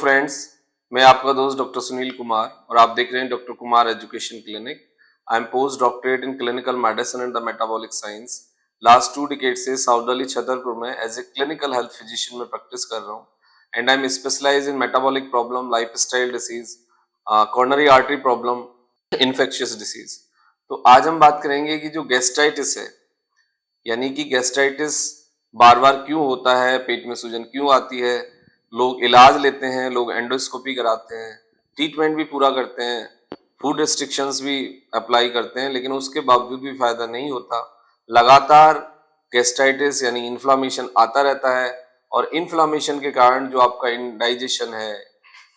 Friends, मैं आपका दोस्त डॉक्टर सुनील कुमार और आप देख रहे हैं doctor Kumar education clinic. I am post doctorate in clinical medicine and the metabolic science. Last 2 decade से साउथ दिल्ली छतरपुर में as a clinical health physician में प्रैक्टिस कर रहा हूँ and I am specialise in metabolic problem, lifestyle disease, coronary artery problem, infectious disease. तो आज हम बात करेंगे कि जो गैस्ट्राइटिस है, यानी कि गैस्ट्राइटिस बार बार क्यों होता है, पेट में सूजन क्यों आती है, लोग इलाज लेते हैं, लोग एंडोस्कोपी कराते हैं, ट्रीटमेंट भी पूरा करते हैं, फूड रिस्ट्रिक्शंस भी अप्लाई करते हैं, लेकिन उसके बावजूद भी फायदा नहीं होता। लगातार गैस्ट्राइटिस यानी इन्फ्लामेशन आता रहता है और इन्फ्लामेशन के कारण जो आपका इंडाइजेशन है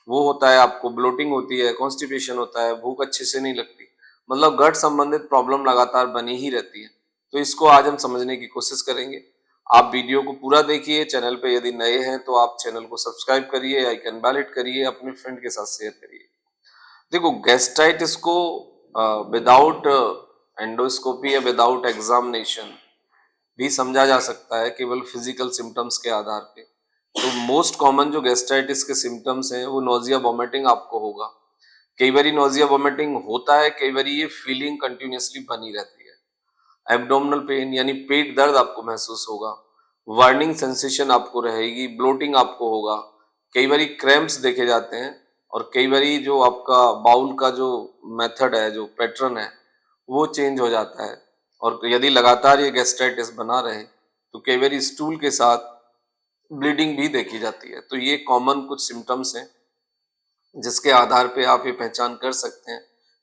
वो होता है, आपको ब्लोटिंग होती है, कॉन्स्टिपेशन होता है, भूख अच्छे से नहीं लगती, मतलब गट संबंधित प्रॉब्लम लगातार बनी ही रहती है। तो इसको आज हम समझने की कोशिश करेंगे। आप वीडियो को पूरा देखिए। चैनल पे यदि नए हैं तो आप चैनल को सब्सक्राइब करिए, आइकन बेल हिट करिए, अपने फ्रेंड के साथ शेयर करिए। देखो, गैस्ट्राइटिस को विदाउट एंडोस्कोपी या विदाउट एग्जामिनेशन भी समझा जा सकता है, केवल फिजिकल सिम्टम्स के आधार पे। तो मोस्ट कॉमन जो गैस्ट्राइटिस के सिम्टम्स हैं वो नोजिया, वॉमिटिंग आपको होगा। कई बारी नोजिया वॉमिटिंग होता है, कई बारी ये फीलिंग कंटिन्यूअसली बनी रहती है। एब्डोमिनल पेन यानी पेट दर्द आपको महसूस होगा, वार्निंग सेंसेशन आपको रहेगी, ब्लोटिंग आपको होगा, कई बारी क्रैम्प्स देखे जाते हैं और कई बारी जो आपका बाउल का जो मेथड है, जो पैटर्न है, वो चेंज हो जाता है। और यदि लगातार ये गैस्ट्राइटिस बना रहे तो कई बारी स्टूल के साथ ब्लीडिंग भी देखी जाती है। तो ये कॉमन कुछ सिम्टम्स हैं जिसके आधार पे आप ये पहचान कर सकते हैं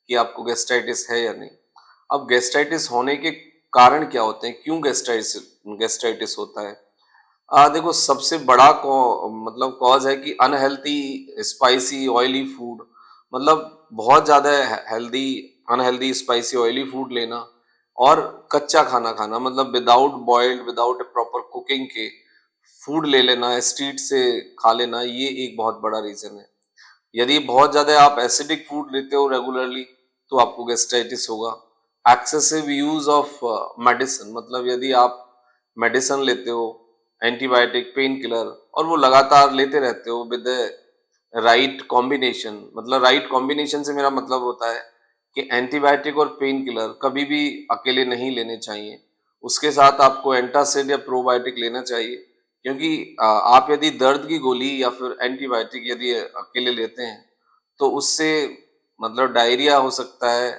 कि आपको गैस्ट्राइटिस है या नहीं। अब गैस्ट्राइटिस होने के कारण क्या होते हैं, क्यों गैस्ट्राइटिस होता है? देखो, सबसे बड़ा मतलब कॉज है कि अनहेल्थी स्पाइसी ऑयली फूड, मतलब बहुत ज्यादा healthy unhealthy spicy oily food लेना और कच्चा खाना खाना, मतलब without boiled, without proper cooking के फूड ले लेना, स्ट्रीट से खा लेना, ये एक बहुत बड़ा रीजन है। यदि बहुत ज्यादा आप एसिडिक फूड लेते हो रेगुलरली तो आपको गैस्ट्राइटिस होगा। एक्सेसिव यूज ऑफ मेडिसिन, मतलब यदि आप मेडिसिन लेते हो, एंटीबायोटिक, पेन किलर, और वो लगातार लेते रहते हो विद राइट कॉम्बिनेशन, मतलब राइट कॉम्बिनेशन से मेरा मतलब होता है कि एंटीबायोटिक और पेन किलर कभी भी अकेले नहीं लेने चाहिए। उसके साथ आपको एंटासिड या प्रोबायोटिक लेना चाहिए, क्योंकि आप यदि दर्द की गोली या फिर एंटीबायोटिक यदि अकेले लेते हैं तो उससे मतलब डायरिया हो सकता है,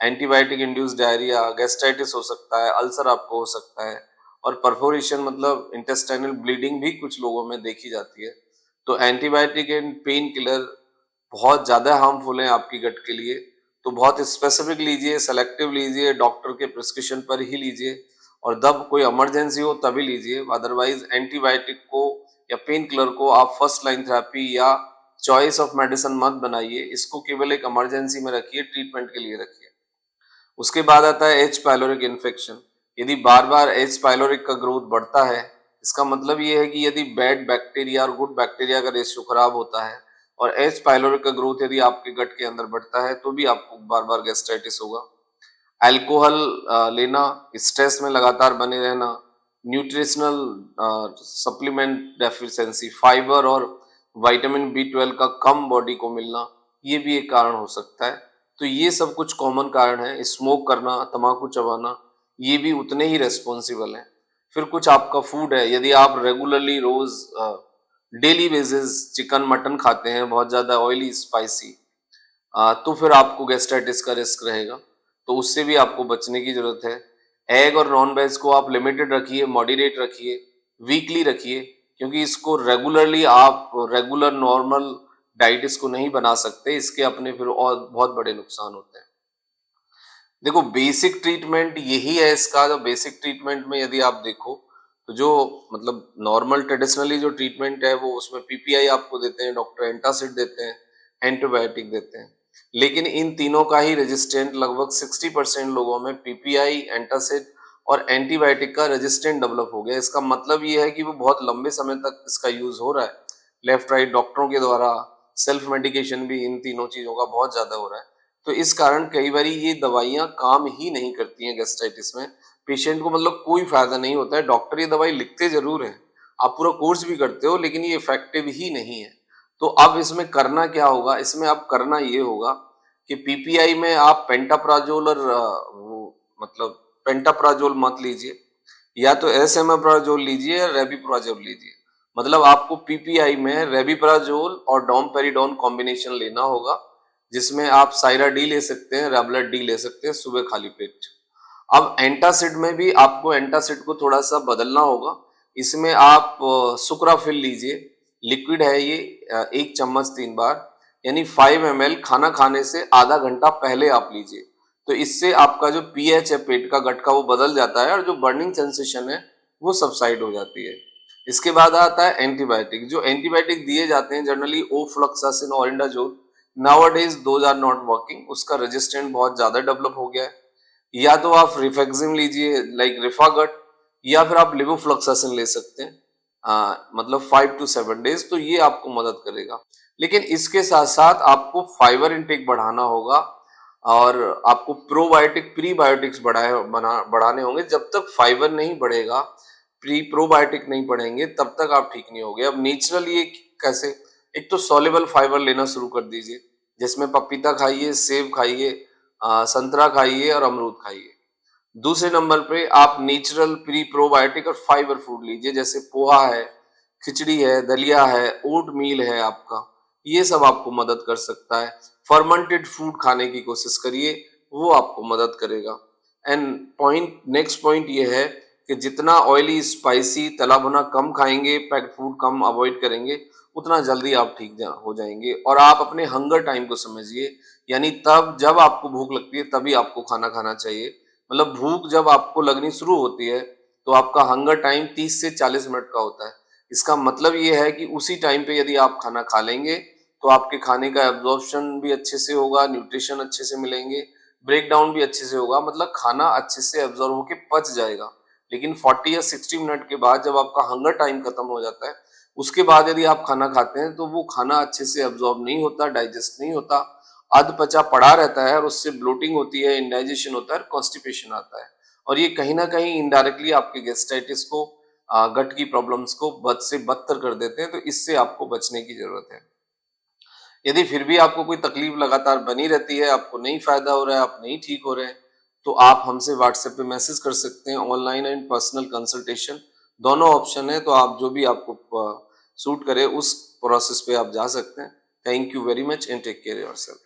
एंटीबायोटिक इंड्यूस्ड डायरिया, गैस्ट्राइटिस हो सकता है, अल्सर आपको हो सकता है, और परफोरेशन मतलब इंटेस्टाइनल ब्लीडिंग भी कुछ लोगों में देखी जाती है। तो एंटीबायोटिक एंड पेन किलर बहुत ज़्यादा हार्मफुल हैं आपकी गट के लिए। तो बहुत स्पेसिफिक लीजिए, सेलेक्टिव लीजिए, डॉक्टर के प्रिस्क्रिप्शन पर ही लीजिए, और जब कोई इमरजेंसी हो तभी लीजिए। अदरवाइज एंटीबायोटिक को या पेन किलर को आप फर्स्ट लाइन थेरेपी या चॉइस ऑफ मेडिसिन मत बनाइए। इसको केवल एक इमरजेंसी में रखिए, ट्रीटमेंट के लिए रखिए। उसके बाद आता है एच पाइलोरिक इन्फेक्शन। यदि बार बार एच पाइलोरिक का ग्रोथ बढ़ता है, इसका मतलब ये है कि यदि बैड बैक्टीरिया और गुड बैक्टीरिया का रेशियो खराब होता है और एच पाइलोरिक का ग्रोथ यदि आपके गट के अंदर बढ़ता है तो भी आपको बार बार गैस्ट्राइटिस होगा। अल्कोहल लेना, स्ट्रेस में लगातार बने रहना, न्यूट्रिशनल सप्लीमेंट डेफिशिएंसी, फाइबर और विटामिन बी 12 का कम बॉडी को मिलना, ये भी एक कारण हो सकता है। तो ये सब कुछ कॉमन कारण है। स्मोक करना, तम्बाकू चबाना, ये भी उतने ही रेस्पॉन्सिबल हैं। फिर कुछ आपका फूड है, यदि आप रेगुलरली रोज डेली बेसिस चिकन मटन खाते हैं, बहुत ज्यादा ऑयली स्पाइसी, तो फिर आपको गैस्ट्राइटिस का रिस्क रहेगा। तो उससे भी आपको बचने की जरूरत है। एग और नॉन वेज को आप लिमिटेड रखिए, मॉडरेट रखिए, वीकली रखिए, क्योंकि इसको रेगुलरली आप रेगुलर नॉर्मल डाइट इसको नहीं बना सकते। इसके अपने फिर और बहुत बड़े नुकसान होते हैं। देखो, बेसिक ट्रीटमेंट यही है इसका। जो बेसिक ट्रीटमेंट में यदि आप देखो तो जो मतलब नॉर्मल ट्रेडिशनली जो ट्रीटमेंट है वो उसमें पीपीआई आपको देते हैं, डॉक्टर एंटासिड देते हैं, एंटीबायोटिक देते हैं। लेकिन इन तीनों का ही रेजिस्टेंट लगभग 60% लोगों में पीपीआई, एंटासिड और एंटीबायोटिक का रेजिस्टेंट डेवलप हो गया। इसका मतलब ये है कि वो बहुत लंबे समय तक इसका यूज हो रहा है, लेफ्ट राइट डॉक्टरों के द्वारा। सेल्फ मेडिकेशन भी इन तीनों चीजों का बहुत ज्यादा हो रहा है। तो इस कारण कई बार ये दवाइयां काम ही नहीं करती हैं गैस्ट्राइटिस में। पेशेंट को मतलब कोई फायदा नहीं होता है। डॉक्टर ये दवाई लिखते जरूर है, आप पूरा कोर्स भी करते हो, लेकिन ये इफेक्टिव ही नहीं है। तो अब इसमें करना क्या होगा, इसमें अब करना ये होगा कि पीपीआई में आप पेंटाप्राजोल और मतलब पेंटाप्राजोल मत लीजिए, या तो एसएमएप्राजोल लीजिए या रेबिप्राजोल लीजिए। मतलब आपको पीपीआई में रेबिप्राजोल और डोमपेरिडोन कॉम्बिनेशन लेना होगा, जिसमें आप साइरा डी ले सकते हैं, रेबलेट डी ले सकते हैं सुबह खाली पेट। अब एंटासिड में भी आपको एंटासिड को थोड़ा सा बदलना होगा। इसमें आप सुक्राफिल लीजिए, लिक्विड है ये, 1 चम्मच 3 बार, यानी 5 ml खाना खाने से आधा घंटा पहले आप लीजिए। तो इससे आपका जो पीएच है पेट का, गट का, वो बदल जाता है और जो बर्निंग सेंसेशन है वो सबसाइड हो जाती है। इसके बाद आता है एंटीबायोटिक। जो एंटीबायोटिक दिए जाते हैं जनरली ओफ्लॉक्सासिन और indazole, nowadays those are not working, उसका रेजिस्टेंट बहुत ज्यादा डेवलप हो गया है। या तो आप रिफेक्सिम लीजिए लाइक रिफागट, या फिर आप लिवोफ्लॉक्सासिन ले सकते हैं, मतलब 5 to 7 डेज, तो ये आपको मदद करेगा। लेकिन इसके साथ साथ आपको फाइबर इंटेक बढ़ाना होगा और आपको प्रोबायोटिक प्रीबायोटिक्स बढ़ाने होंगे। जब तक फाइबर नहीं बढ़ेगा, प्रोबायोटिक नहीं बढ़ेंगे, तब तक आप ठीक नहीं होगे। अब नेचुरल ये कैसे, एक तो सॉल्युबल फाइबर लेना शुरू कर दीजिए, जिसमें पपीता खाइए, सेब खाइए, संतरा खाइए और अमरूद खाइए। दूसरे नंबर पे आप नेचुरल प्री प्रोबायोटिक और फाइबर फूड लीजिए, जैसे पोहा है, खिचड़ी है, दलिया है, ओट मील है आपका, ये सब आपको मदद कर सकता है। फर्मेंटेड फूड खाने की कोशिश करिए, वो आपको मदद करेगा। एंड नेक्स्ट पॉइंट ये है कि जितना ऑयली, स्पाइसी, तला भुना कम खाएंगे, पैक्ड फूड कम अवॉइड करेंगे, उतना जल्दी आप ठीक हो जाएंगे। और आप अपने हंगर टाइम को समझिए, यानी तब जब आपको भूख लगती है तभी आपको खाना खाना चाहिए। मतलब भूख जब आपको लगनी शुरू होती है तो आपका हंगर टाइम 30 से 40 मिनट का होता है। इसका मतलब ये है कि उसी टाइम पे यदि आप खाना खा लेंगे तो आपके खाने का एब्जॉर्प्शन भी अच्छे से होगा, न्यूट्रिशन अच्छे से मिलेंगे, ब्रेक डाउन भी अच्छे से होगा, मतलब खाना अच्छे से एब्जॉर्ब होके पच जाएगा। लेकिन 40 या 60 मिनट के बाद जब आपका हंगर टाइम खत्म हो जाता है, उसके बाद यदि आप खाना खाते हैं तो वो खाना अच्छे से एब्जॉर्ब नहीं होता, डाइजेस्ट नहीं होता, अधपचा पड़ा रहता है और उससे ब्लोटिंग होती है, इंडाइजेशन होता है, कॉन्स्टिपेशन आता है। और ये कहीं ना कहीं इनडायरेक्टली आपके गैस्ट्राइटिस को, गट की प्रॉब्लम्स को बद से बदतर कर देते हैं। तो इससे आपको बचने की जरूरत है। यदि फिर भी आपको कोई तकलीफ लगातार बनी रहती है, आपको नहीं फायदा हो रहा है, आप नहीं ठीक हो रहे हैं, तो आप हमसे व्हाट्सएप पे मैसेज कर सकते हैं। ऑनलाइन एंड पर्सनल कंसल्टेशन दोनों ऑप्शन है, तो आप जो भी आपको सूट करे उस प्रोसेस पे आप जा सकते हैं। Thank you very much and take care yourself.